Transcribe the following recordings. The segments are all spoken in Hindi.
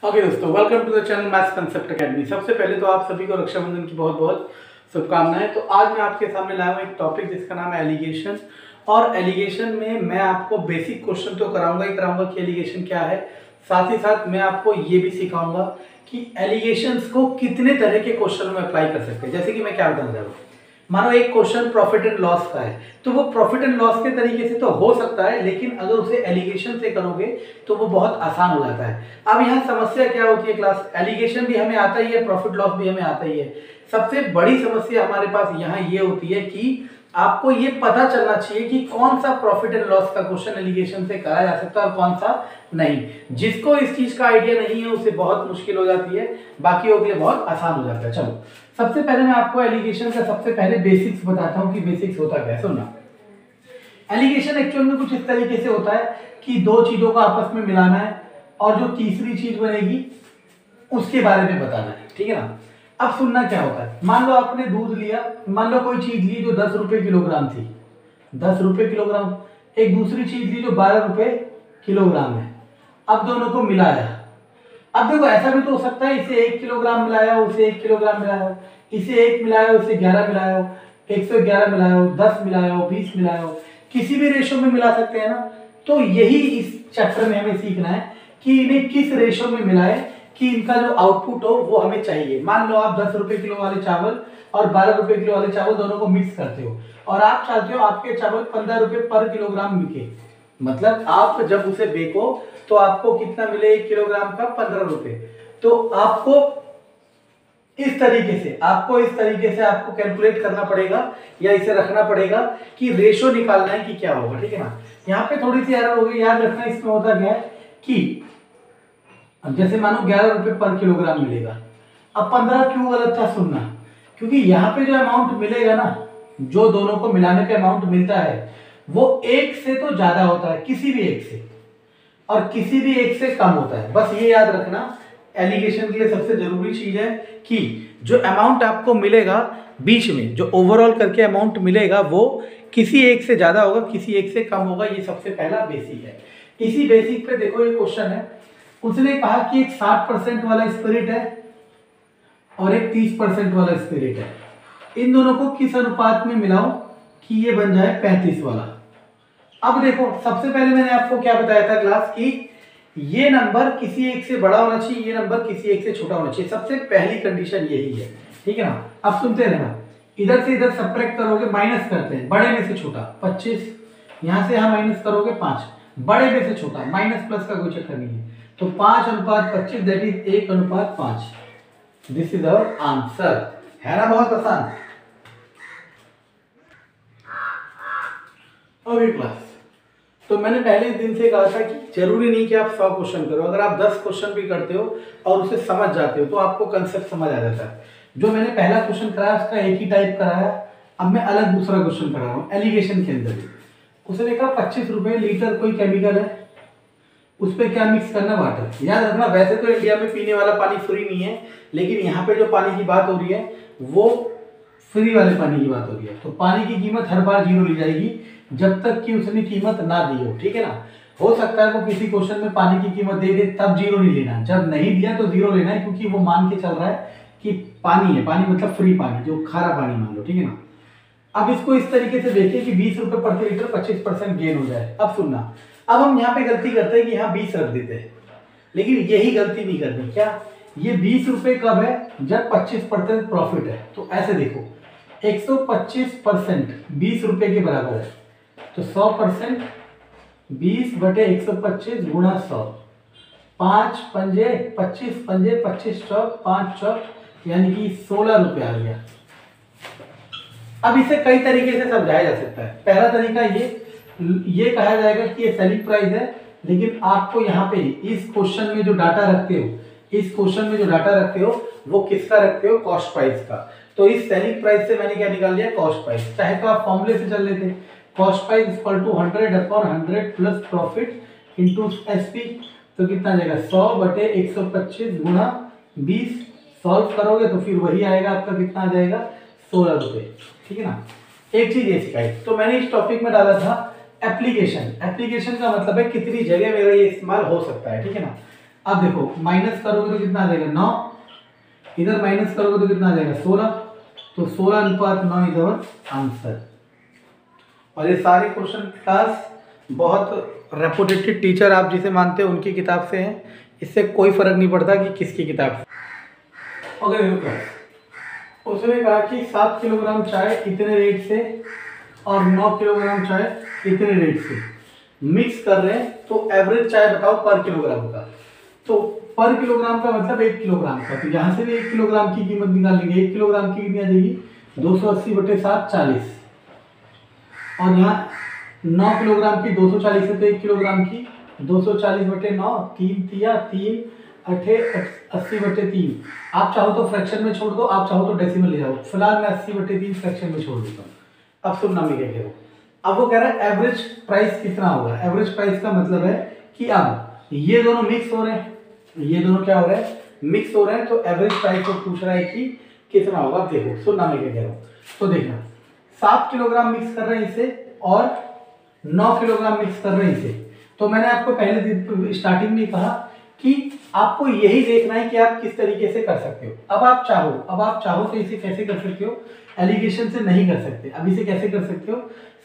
ओके दोस्तों, welcome to the channel maths concept academy. सबसे पहले तो आप सभी को रक्षाबंधन की बहुत बहुत शुभकामनाएं। तो आज मैं आपके सामने लाया हूँ एक टॉपिक जिसका नाम है एलिगेशन। और एलिगेशन में मैं आपको बेसिक क्वेश्चन तो कराऊंगा ही कराऊंगा कि एलिगेशन क्या है, साथ ही साथ मैं आपको ये भी सिखाऊंगा कि एलिगेशंस को कितने तरह के क्वेश्चन में अप्लाई कर सकते हैं। जैसे कि मैं क्या बताना चाह रहा हूँ, मानो एक क्वेश्चन प्रॉफिट एंड लॉस का है, तो वो प्रॉफिट एंड लॉस के तरीके से तो हो सकता है, लेकिन अगर उसे एलिगेशन से करोगे तो वो बहुत आसान हो जाता है। अब यहाँ समस्या क्या होती है क्लास, एलिगेशन भी हमें आता ही है, प्रॉफिट लॉस भी हमें आता ही है। सबसे बड़ी समस्या हमारे पास यहाँ ये होती है कि आपको ये पता चलना चाहिए कि कौन सा प्रॉफिट एंड लॉस का क्वेश्चन एलिगेशन से करा जा सकता है और कौन सा नहीं। जिसको इस चीज का आइडिया नहीं है उसे बहुत मुश्किल हो जाती है, बाकियों के लिए बहुत आसान हो जाता है। चलो सबसे पहले मैं आपको एलिगेशन का सबसे पहले बेसिक्स बताता हूँ कि बेसिक्स होता क्या है। सुनना, एलिगेशन एक्चुअल में कुछ इस तरीके से होता है कि दो चीजों को आपस में मिलाना है और जो तीसरी चीज बनेगी उसके बारे में बताना है, ठीक है ना। अब सुनना क्या होता है, मान लो आपने दूध लिया, मान लो कोई चीज ली जो 10 रुपए किलोग्राम थी, 10 रुपए किलोग्राम, एक दूसरी चीज ली जो 12 रुपए किलोग्राम है। अब दोनों को मिलाया। अब देखो ऐसा भी तो हो सकता है इसे 1 किलोग्राम मिलाया हो, उसे 1 किलोग्राम मिलाया हो, इसे 1 मिलाया हो, उसे 11 मिलाया हो, 111 मिलाया हो, 10 मिलाया हो, 20 मिलाया हो, किसी भी रेशो में मिला सकते हैं ना। तो यही इस चैप्टर में हमें सीखना है कि इन्हें किस रेशो में मिलाए कि इनका जो आउटपुट हो वो हमें चाहिए। मान लो आप 10 रुपए किलो वाले चावल और 12 रुपए किलो वाले चावल दोनों को मिक्स करते हो और आप चाहते हो आपके चावल 15 रुपए पर किलोग्राम बिके, मतलब आप जब उसे बेको तो आपको कितना मिले, 1 किलोग्राम का 15 रुपए। तो आपको इस तरीके से आपको कैलकुलेट करना पड़ेगा या इसे रखना पड़ेगा कि रेशो निकालना है कि क्या होगा, ठीक है ना। यहाँ पे थोड़ी सी एरर होगी, याद रखना। इसमें होता क्या है कि अब जैसे मानो 11 रुपए पर किलोग्राम मिलेगा, अब 15 क्यों गलत था, सुनना। क्योंकि यहाँ पे जो अमाउंट मिलेगा ना, जो दोनों को मिलाने पे अमाउंट मिलता है वो एक से तो ज्यादा होता है, किसी भी एक से, और किसी भी एक से कम होता है। बस ये याद रखना, एलिगेशन के लिए सबसे जरूरी चीज है कि जो अमाउंट आपको मिलेगा बीच में, जो ओवरऑल करके अमाउंट मिलेगा वो किसी एक से ज्यादा होगा, किसी एक से कम होगा। ये सबसे पहला बेसिक है। इसी बेसिक पे देखो ये क्वेश्चन है, उसने कहा कि एक 60% वाला स्पिरिट है और एक 30% वाला स्पिरिट है, इन दोनों को किस अनुपात में मिलाओ कि ये बन जाए 35 वाला। अब देखो सबसे पहले मैंने आपको क्या बताया था क्लास की, ये नंबर किसी एक से बड़ा होना चाहिए, ये नंबर किसी एक से छोटा होना चाहिए। सबसे पहली कंडीशन यही है, ठीक है ना। अब सुनते रहना, इधर से इधर सब्ट्रैक्ट करोगे, माइनस करते हैं, बड़े में से छोटा 25, यहां से यहां माइनस करोगे 5, बड़े में से छोटा, माइनस प्लस का कोई चक्कर नहीं है। तो 5:25 that is 1:5। This is our answer, है ना, बहुत आसान। ओके क्लास, तो मैंने पहले दिन से कहा था कि जरूरी नहीं कि आप 100 क्वेश्चन करो, अगर आप 10 क्वेश्चन भी करते हो और उसे समझ जाते हो तो आपको कंसेप्ट समझ आ जाता है। जो मैंने पहला क्वेश्चन कराया उसका एक ही टाइप कराया, अब मैं अलग दूसरा क्वेश्चन करा रहा हूँ एलिगेशन के अंदर। उसने कहा 25 रुपए लीटर कोई केमिकल है, उस पर क्या मिक्स करना, वाटर। याद रखना, वैसे तो इंडिया में पीने वाला पानी फ्री नहीं है, लेकिन यहाँ पे जो पानी की बात हो रही है वो फ्री वाले पानी की बात हो रही है। तो पानी की कीमत हर बार 0 ली जाएगी जब तक कि उसने कीमत ना दी हो, ठीक है ना। हो सकता है वो किसी क्वेश्चन में पानी की कीमत दे दे, तब 0 नहीं लेना, जब नहीं दिया तो 0 लेना है, क्योंकि वो मान के चल रहा है कि पानी है, पानी मतलब फ्री पानी, जो खारा पानी मान लो, ठीक है ना। अब इसको इस तरीके से देखिए कि 20 रुपए प्रति लीटर 25% गेन हो जाए। अब सुनना, अब हम यहाँ पे गलती करते हैं कि यहाँ 20 रख देते हैं, लेकिन यही गलती नहीं करनी। क्या, ये 20 रुपए कब है, जब 25% प्रॉफिट है। तो ऐसे देखो 125% 20 रुपए के बराबर है, तो 100% 20/125 गुणा 100, 5 पंजे 25 पंजे 25 चौक 5 चौक, यानी कि 16 रुपए आ गया। अब इसे कई तरीके से समझाया जा सकता है। पहला तरीका ये कहा जाएगा कि ये सेलिंग प्राइस है, लेकिन आपको यहाँ पे इस क्वेश्चन में जो डाटा रखते हो वो किसका रखते हो, कॉस्ट प्राइस का। तो इस सेलिंग प्राइस से मैंने क्या निकाल लिया, कॉस्ट प्राइस। चाहे तो आप फॉर्मूले से चल लेते, cost price equal to 100/100 plus profit into SP. तो कितना आ जाएगा, 100/125 गुणा 20। सॉल्व करोगे तो फिर वही आएगा आपका, कितना आ जाएगा, 16 रुपए, ठीक है ना। एक चीज ये सिखाई, तो मैंने इस टॉपिक में डाला था एप्लीकेशन। एप्लीकेशन का मतलब है कितनी जगह मेरा ये इस्तेमाल हो सकता है, ठीक है ना। अब देखो माइनस करोगे तो कितना आ जाएगा 9, इधर माइनस करोगे तो कितना आ जाएगा 16, तो 16:9 इज आवर आंसर। और ये सारे क्वेश्चन क्लास बहुत रेपुटेटेड टीचर आप जिसे मानते हो उनकी किताब से हैं, इससे कोई फर्क नहीं पड़ता कि किसकी किताब से। ओके देखो उसने कहा कि 7 किलोग्राम चाय इतने रेट से और 9 किलोग्राम चाय इतने रेट से मिक्स कर रहे हैं, तो एवरेज चाय बताओ पर किलोग्राम का। तो पर किलोग्राम का मतलब 1 किलोग्राम का, तो यहाँ से भी 1 किलोग्राम की कीमत निकालेंगे। 1 किलोग्राम की कितनी आ जाएगी 280/7 40, और यहाँ 9 किलोग्राम की 240 है, तो 1 किलोग्राम की 240/9 3 तिया 3 अठे 80/3। आप चाहो तो फ्रैक्शन में छोड़ दो, आप चाहो तो डेसिमल ले जाओ। फिलहाल मैं 80/3 फ्रैक्शन में छोड़ देता हूँ। अब सुनना मैं क्या कह रहा हूँ। अब वो कह रहा है एवरेज प्राइस कितना होगा। एवरेज प्राइस का मतलब है कि अब ये दोनों मिक्स हो रहे हैं, ये दोनों क्या हो रहे हैं मिक्स हो रहे हैं, तो एवरेज प्राइस को पूछ रहा है कि कितना होगा। देखो सुनना मैं क्या कह रहा हूँ। तो देखना 7 किलोग्राम मिक्स कर रहे हैं इसे और 9 किलोग्राम मिक्स कर रहे हैं इसे। तो मैंने आपको पहले स्टार्टिंग में कहा कि आपको यही देखना है कि आप किस तरीके से कर सकते हो। अब आप चाहो तो इसे कैसे कर सकते हो, एलिगेशन से नहीं कर सकते। अब इसे कैसे कर सकते हो,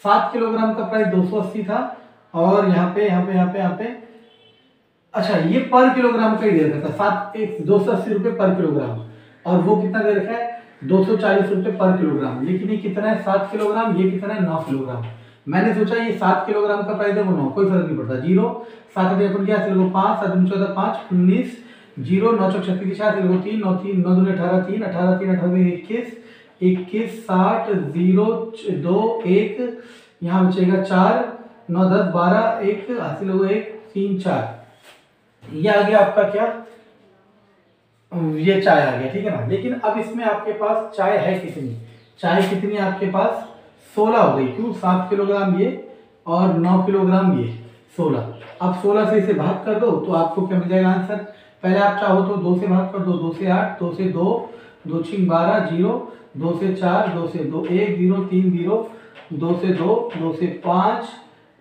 7 किलोग्राम का प्राइस 280 था और यहाँ पे अच्छा ये पर किलोग्राम का ही दे रखा था 280 रुपये पर किलोग्राम, और वो कितना दे रखा है 240 रुपये पर किलोग्राम। लेकिन ये कितना है 7 किलोग्राम, ये कितना है 9 किलोग्राम। मैंने सोचा ये 7 किलोग्राम का प्राइस है वो 9, कोई फर्क नहीं पड़ता। 0 7 अपन क्या 5 7 14 5 19 0 9 4 36 4 3 9 3 9 2 18 3 18 3 18 21 21 60 0 2 1 यहाँ बचेगा 4 9 10 12 1 हासिल हो 1 3 4। ये आ गया आपका क्या, ये चाय आ गया, ठीक है ना। लेकिन अब इसमें आपके पास चाय है कितनी, चाय कितनी है आपके पास 16 हो गई। क्यों 7 किलोग्राम ये और 9 किलोग्राम ये 16। अब 16 से इसे भाग कर दो तो आपको क्या मिल जाएगा आंसर। पहले आप चाहो तो 2 से भाग कर दो, 2 से 8 2 से 2 2 6 12 0 2 से 4 2 से 2 1 0 3 0 2 से 2 2 से 5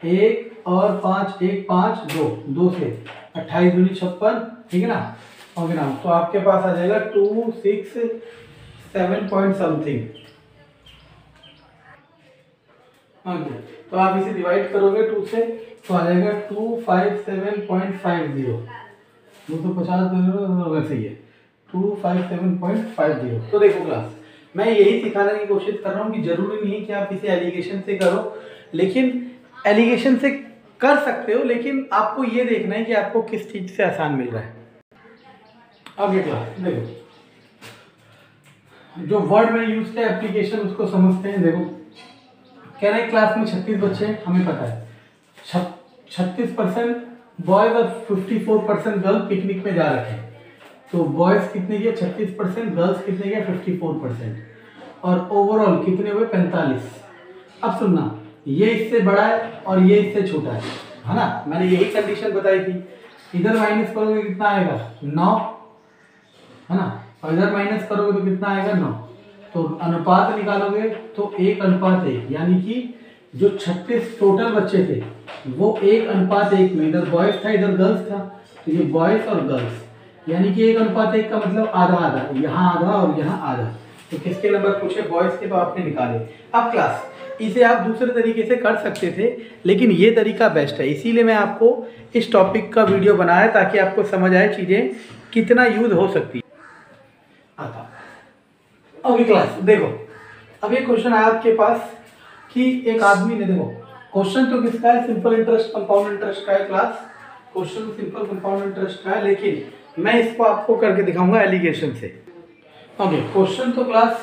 1 और 5 1 5 2 2 से 28 दूनी 56, ठीक है ना। ओके ना, तो आपके पास आ जाएगा 267 पॉइंट समथिंग। ओके तो आप इसे डिवाइड करोगे 2 से तो आ जाएगा 257.50, 250 वैसे ही है 257.50। तो देखो क्लास मैं यही सिखाने की कोशिश कर रहा हूँ कि जरूरी नहीं है कि आप इसे एलिगेशन से करो, लेकिन एलिगेशन से कर सकते हो, लेकिन आपको ये देखना है कि आपको किस चीज़ से आसान मिल रहा है। अब ये क्लास देखो जो वर्ड में यूज किया एप्लीकेशन उसको समझते हैं। देखो कह रहे क्लास में 36 बच्चे हैं, हमें पता है 36% बॉयज और 54% गर्ल्स पिकनिक में जा रखे हैं। तो बॉयज कितने गए 36%, गर्ल्स कितने गए 54%, और ओवरऑल कितने हुए 45। अब सुनना ये इससे बड़ा है और ये इससे छोटा है ना। मैंने यही कंडीशन बताई थी। इधर माइनस करोगे कितना आएगा 9, है ना, और इधर माइनस करोगे तो कितना आएगा 9। तो अनुपात निकालोगे तो 1:1, यानी कि जो 36 टोटल बच्चे थे वो 1:1 में, इधर बॉयज था इधर गर्ल्स था, तो ये बॉयज और गर्ल्स, यानी कि 1:1 का मतलब आधा आधा, यहाँ आधा और यहाँ आधा। तो किसके नंबर पूछे बॉयज के, तो आपने निकाले। अब क्लास इसे आप दूसरे तरीके से कर सकते थे, लेकिन ये तरीका बेस्ट है, इसीलिए मैं आपको इस टॉपिक का वीडियो बनाया ताकि आपको समझ आए चीज़ें कितना यूज हो सकती है। अभी क्लास देखो अब ये क्वेश्चन है आपके पास कि एक आदमी ने, देखो क्वेश्चन तो किसका है सिंपल इंटरेस्ट कंपाउंड इंटरेस्ट का है class, question simple compound interest का है, लेकिन मैं इसको आपको करके दिखाऊंगा एलिगेशन से। ओके क्वेश्चन तो क्लास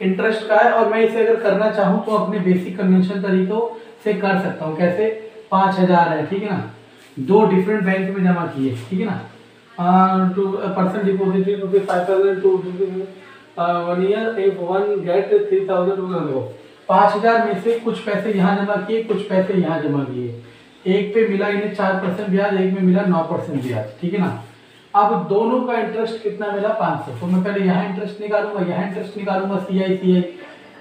इंटरेस्ट का है और मैं इसे अगर करना चाहूँ तो अपने बेसिक कन्वेंशन तरीकों से कर सकता हूँ। कैसे 5000 है, ठीक है ना, 2 डिफरेंट बैंक में जमा किए, ठीक है ना, person deposited ₹5000 to 1 year if 1 get 3000। 5000 में से कुछ पैसे यहाँ जमा किए, कुछ पैसे यहाँ जमा किए, एक पे मिला इन्हें 4% ब्याज, एक में मिला 9% ब्याज, ठीक है ना। अब दोनों का इंटरेस्ट कितना मिला 500। तो मैं पहले यहाँ इंटरेस्ट निकालूंगा, यहाँ इंटरेस्ट निकालूंगा CI,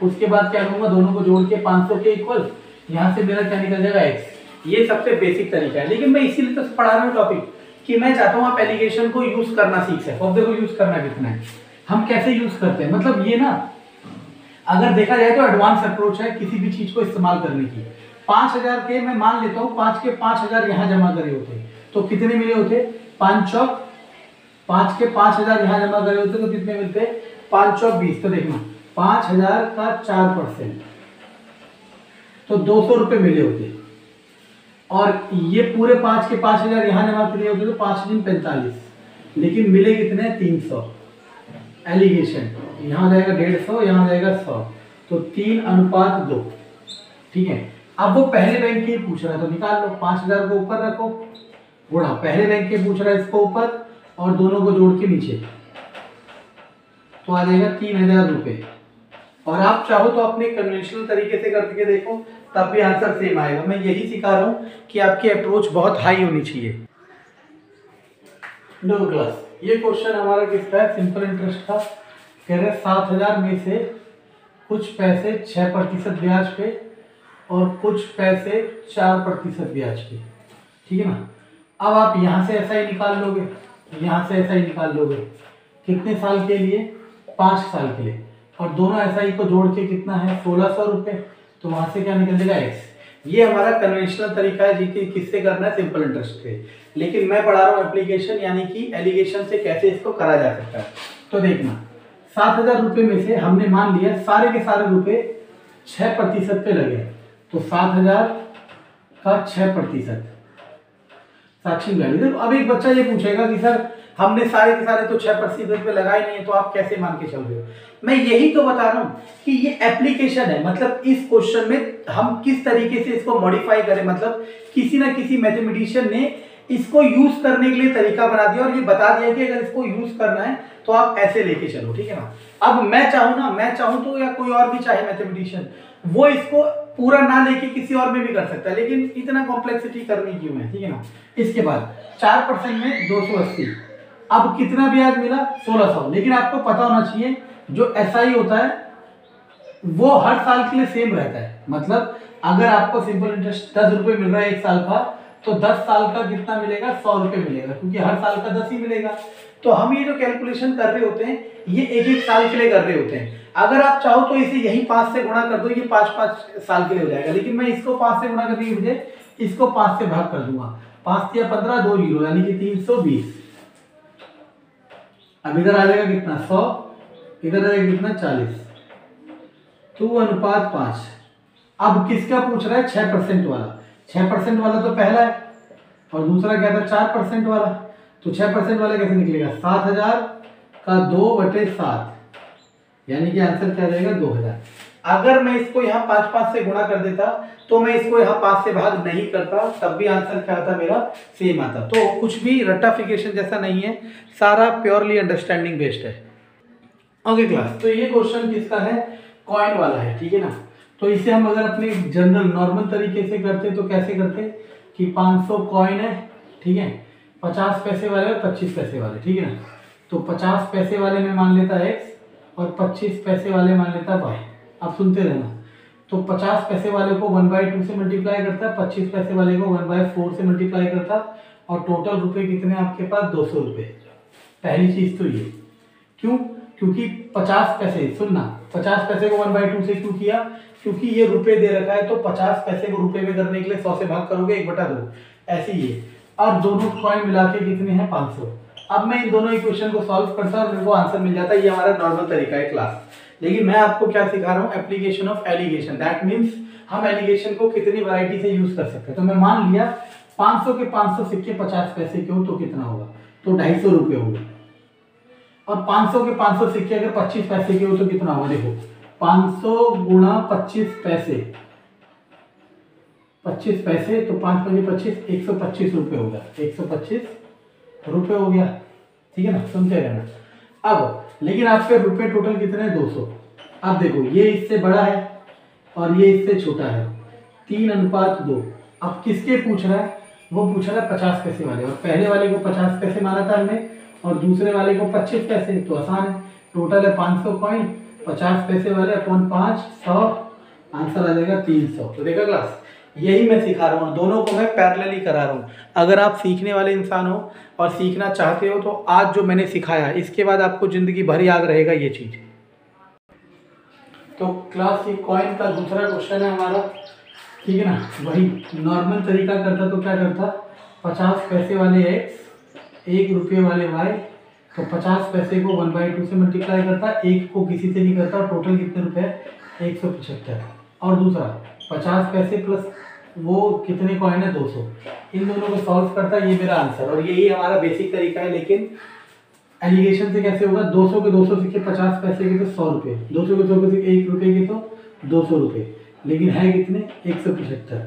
उसके बाद क्या करूँगा दोनों को जोड़ के 500 के इक्वल, यहाँ से मेरा क्या निकल जाएगा x। ये सबसे बेसिक तरीका है, लेकिन मैं इसीलिए तो पढ़ा रहा हूँ टॉपिक कि मैं चाहता हूँ आप एलिगेशन को यूज करना सीख सको। अब देखो यूज करना कितना है, हम कैसे यूज करते हैं, मतलब ये ना अगर देखा जाए तो एडवांस अप्रोच है किसी भी चीज को इस्तेमाल करने की। 5000 के मैं मान लेता हूँ 5 के 5000 यहाँ जमा करे होते तो कितने मिले होते, 5 चौक 5 के 5000 यहाँ जमा करे होते तो कितने मिलते, 5 चौक 20। तो देखना 5000 का 4% तो 200 रुपये मिले होते, और ये पूरे 5 के 5000 यहाँ जमा किए होते तो 5 दिन 45, लेकिन मिले कितने 300 एलिगेशन। यहाँ जाएगा 150, यहाँ जाएगा 100, तो 3:2। ठीक है, अब वो पहले बैंक के पूछ रहा है तो निकाल लो, 5000 को ऊपर रखो, गुणा पहले बैंक के पूछ रहा है इसको ऊपर और दोनों को जोड़ के नीचे, तो आ जाएगा 3000 रुपये। और आप चाहो तो अपने कन्वेंशनल तरीके से करके देखो, तब भी आंसर सेम आएगा। मैं यही सिखा रहा हूँ कि आपकी अप्रोच बहुत हाई होनी चाहिए। नो क्लास, ये क्वेश्चन हमारा किसका है, सिंपल इंटरेस्ट का। कह रहे 7000 में से कुछ पैसे 6% ब्याज पे और कुछ पैसे 4% ब्याज पे। ठीक है ना, अब आप यहाँ से ऐसा ही निकाल लोगे, यहाँ से ऐसा ही निकाल लोगे, कितने साल के लिए, 5 साल के लिए, और दोनों ऐसा ही को जोड़ के कितना है 1600 रुपये, तो वहाँ से क्या निकलेगा x। ये हमारा कन्वेंशनल तरीका है जी कि किससे करना है, सिंपल इंटरेस्ट से। लेकिन मैं पढ़ा रहा हूँ एप्लीकेशन, यानी कि एलिगेशन से कैसे इसको करा जा सकता है। तो देखना 7000 रुपये में से हमने मान लिया सारे के सारे रुपये 6% पे लगे, तो 7000 का 6%। साक्षी वैल्यू। देखो अब एक बच्चा ये पूछेगा कि सर हमने सारे के सारे तो 6% पे लगाए नहीं है, तो आप कैसे मान के चल रहे हो। मैं यही तो बता रहा हूँ कि ये एप्लीकेशन है, मतलब इस क्वेश्चन में हम किस तरीके से इसको मॉडिफाई करें, मतलब किसी ना किसी मैथमेटिशियन ने इसको यूज करने के लिए तरीका बना दिया और ये बता दिया कि अगर इसको यूज करना है तो आप ऐसे लेके चलो। ठीक है ना, अब मैं चाहूँ तो, या कोई और भी चाहे मैथमेटिशियन, वो इसको पूरा ना लेके किसी और में भी कर सकता है, लेकिन इतना कॉम्प्लेक्सिटी करनी क्यों है। ठीक है ना, इसके बाद 4% में 280, अब कितना ब्याज मिला 1600। लेकिन आपको पता होना चाहिए जो SI होता है वो हर साल के लिए सेम रहता है, मतलब अगर आपको सिंपल इंटरेस्ट 10 रुपये मिल रहा है 1 साल का, तो 10 साल का कितना मिलेगा 100 रुपये मिलेगा, क्योंकि हर साल का 10 ही मिलेगा। तो हम ये जो कैलकुलेशन कर रहे होते हैं ये 1-1 साल के लिए कर रहे होते हैं। अगर आप चाहो तो इसे यही 5 से गुणा कर दो, ये 5-5 साल के लिए हो जाएगा, लेकिन मैं इसको 5 से गुणा करने की बजाय इसको 5 से भाग कर दूंगा। 5 या 15, 2 जीरो, यानी कि 320। अब इधर आ जाएगा कितना 100, इधर आएगा कितना 40, 2:5। अब किसका पूछ रहा है 6% वाला। 6% वाला तो पहला है और दूसरा क्या था 4% वाला, तो 6% वाला कैसे निकलेगा 7000 का 2/7, यानी कि आंसर क्या रहेगा 2000। अगर मैं इसको यहाँ 5-5 से गुणा कर देता तो मैं इसको यहाँ 5 से भाग नहीं करता, तब भी आंसर क्या आता मेरा सेम आता। तो कुछ भी रट्टाफिकेशन जैसा नहीं है, सारा प्योरली अंडरस्टैंडिंग बेस्ड है। ओके क्लास, तो ये क्वेश्चन किसका है, कॉइन वाला है। ठीक है ना, तो इसे हम अगर अपने जनरल नॉर्मल तरीके से करते तो कैसे करते कि 500 कॉइन है, ठीक है, 50 पैसे वाले और 25 पैसे वाले। ठीक है ना, तो 50 पैसे वाले में मान लेता x और 25 पैसे वाले मान लेता y। अब सुनते रहना, तो 50 पैसे वाले को 1/2 से मल्टीप्लाई करता, 25 पैसे वाले को 1/4 से मल्टीप्लाई करता, और टोटल रुपए कितने आपके पास 200 रुपये। पहली चीज तो ये, क्यों, क्योंकि 50 पैसे, सुनना 50 पैसे को 1/2 से क्यों किया, क्योंकि ये रुपए दे रखा है, तो 50 पैसे को रुपए में करने के लिए 100 से भाग करोगे 1/2, ऐसे ही है। और दोनों कॉइन मिला के कितने हैं 500। अब मैं इन दोनों इक्वेशन को सॉल्व करता और मेरे को आंसर मिल जाता है। ये हमारा नॉर्मल तरीका है क्लास। लेकिन मैं आपको क्या सिखा रहा हूँ, application of alligation. That means हम एलिगेशन को कितनी वैरायटी से यूज कर सकते हैं। तो मैं मान लिया 500 के 500 सिक्के 50 पैसे के हो तो कितना होगा, तो 250 रुपये होंगे। और 500 के 500 सिक्के अगर 25 पैसे के हो तो कितना होगा, देखो 500 गुणा 25 पैसे, 25 पैसे तो 5 × 25, 125 रुपये होगा, 125 रुपये हो गया। ठीक है ना, सुनते रहना। अब लेकिन आपके रुपए टोटल कितने हैं 200। अब देखो ये इससे बड़ा है और ये इससे छोटा है, 3:2। अब किसके पूछ रहा है, वो पूछ रहा है 50 पैसे वाले, और पहले वाले को 50 पैसे माना था हमने और दूसरे वाले को 25 पैसे। तो आसान है, टोटल है 500 कॉइन, 50 पैसे वाले अपॉन 5, 100, आंसर आ जाएगा 300। तो देखा क्लास, यही मैं सिखा रहा हूँ, दोनों को मैं पैरेलली करा रहा हूँ। अगर आप सीखने वाले इंसान हो और सीखना चाहते हो तो आज जो मैंने सिखाया इसके बाद आपको ज़िंदगी भर याद रहेगा ये चीज़। तो क्लास ये कॉइन का दूसरा क्वेश्चन है हमारा, ठीक है ना। वही नॉर्मल तरीका करता तो क्या करता, 50 पैसे वाले x 1 रुपये वाले y, तो 50 पैसे को 1/2 से मल्टीप्लाई करता, एक को किसी से नहीं करता, टोटल कितने रुपए 175। और दूसरा 50 पैसे प्लस वो कितने कॉइन है 200, इन दोनों को सॉल्व करता, ये मेरा आंसर। और यही हमारा बेसिक तरीका है। लेकिन एलिगेशन से कैसे होगा, 200 के 200 सिक्के 50 पैसे के तो 100 रुपये, 200 के 200 सिक्के 1 रुपये के तो 200 रुपये, लेकिन है कितने 175।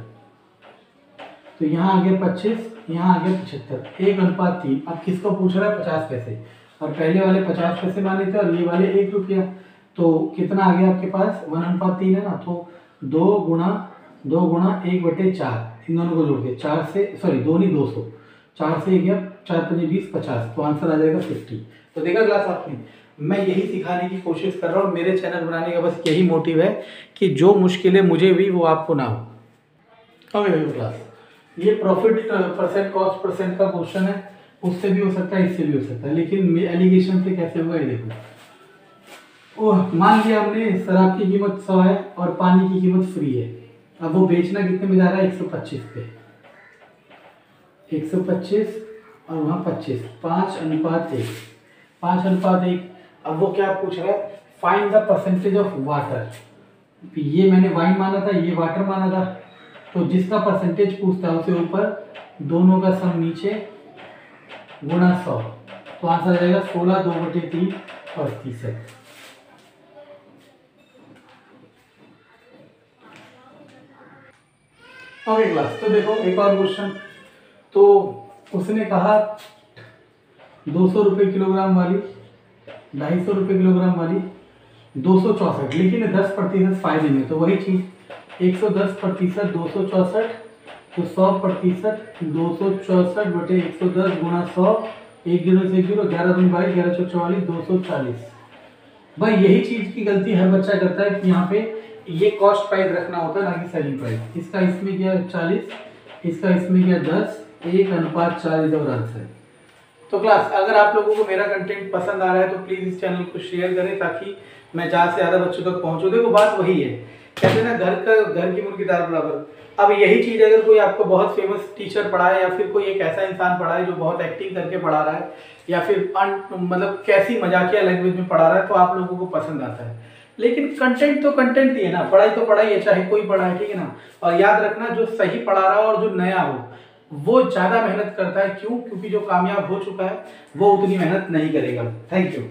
तो यहाँ आ गया 25, यहाँ आ गया 75, 1:3। अब किसको पूछ रहा है 50 पैसे, और पहले वाले 50 पैसे माने थे और ये वाले 1 रुपया, तो कितना आ गया आपके पास 1:3 है ना। तो 2 गुणा 1/4, इन दोनों को जोड़ के 4 से, सॉरी 2 नहीं 200, 4 से गया 4 5 20 50, तो आंसर आ जाएगा 50। तो देखा क्लास आपने, मैं यही सिखाने की कोशिश कर रहा हूँ। मेरे चैनल बनाने का बस यही मोटिव है कि जो मुश्किलें मुझे भी वो आपको ना हो। ओके क्लास, ये प्रॉफिट परसेंट कॉस्ट परसेंट का क्वेश्चन है, उससे भी हो सकता है, इससे भी हो सकता है, लेकिन एलिगेशन से कैसे होगा ये देखो। ओह, मान लिया हमने शराब की कीमत 100 है और पानी की कीमत फ्री है। अब वो बेचना कितने में जा रहा है 125 पे, 125 और वहाँ 25, 5:1, 5:1। अब वो क्या पूछ रहा है, find the percentage of water. ये मैंने वाइन माना था, ये वाटर माना था, तो जिसका परसेंटेज पूछता है उसे ऊपर, दोनों का सम नीचे, गुणा 100, तो आंसर आ जाएगा 16 2/3%। ओके क्लास, तो देखो एक और क्वेश्चन। तो उसने कहा 200 रुपये किलोग्राम वाली, 250 रुपये किलोग्राम वाली, 264, लेकिन 10% फायदे में। तो वही चीज़ 110% 264, तो 100% 264/110 गुणा 100, 1 0 से 1 0, 11 दूनी 22, 11 चौक 44, 240। भाई यही चीज़ की गलती हर बच्चा करता है कि यहाँ पे ये कॉस्ट प्राइस रखना होता है ना कि सेलिंग प्राइस। इसका इसमें क्या 40, इसका इसमें क्या 10, 1:4 और आंसर। तो क्लास, अगर आप लोगों को मेरा कंटेंट पसंद आ रहा है तो प्लीज़ इस चैनल को शेयर करें ताकि मैं ज़्यादा से ज़्यादा बच्चों तक पहुँचूँ। देखो बात वही है, कहते हैं ना घर की मुर्गी दाल बराबर। अब यही चीज़ अगर कोई आपको बहुत फेमस टीचर पढ़ाए या फिर कोई एक ऐसा इंसान पढ़ाए जो बहुत एक्टिंग करके पढ़ा रहा है या फिर मतलब कैसी मजाकिया लैंग्वेज में पढ़ा रहा है, तो आप लोगों को पसंद आता है। लेकिन कंटेंट तो कंटेंट ही है ना, पढ़ाई तो पढ़ाई है, चाहे कोई पढ़ा है, ठीक है ना। और याद रखना, जो सही पढ़ा रहा हो और जो नया हो वो ज़्यादा मेहनत करता है। क्यों? क्योंकि जो कामयाब हो चुका है वो उतनी मेहनत नहीं करेगा। Thank you.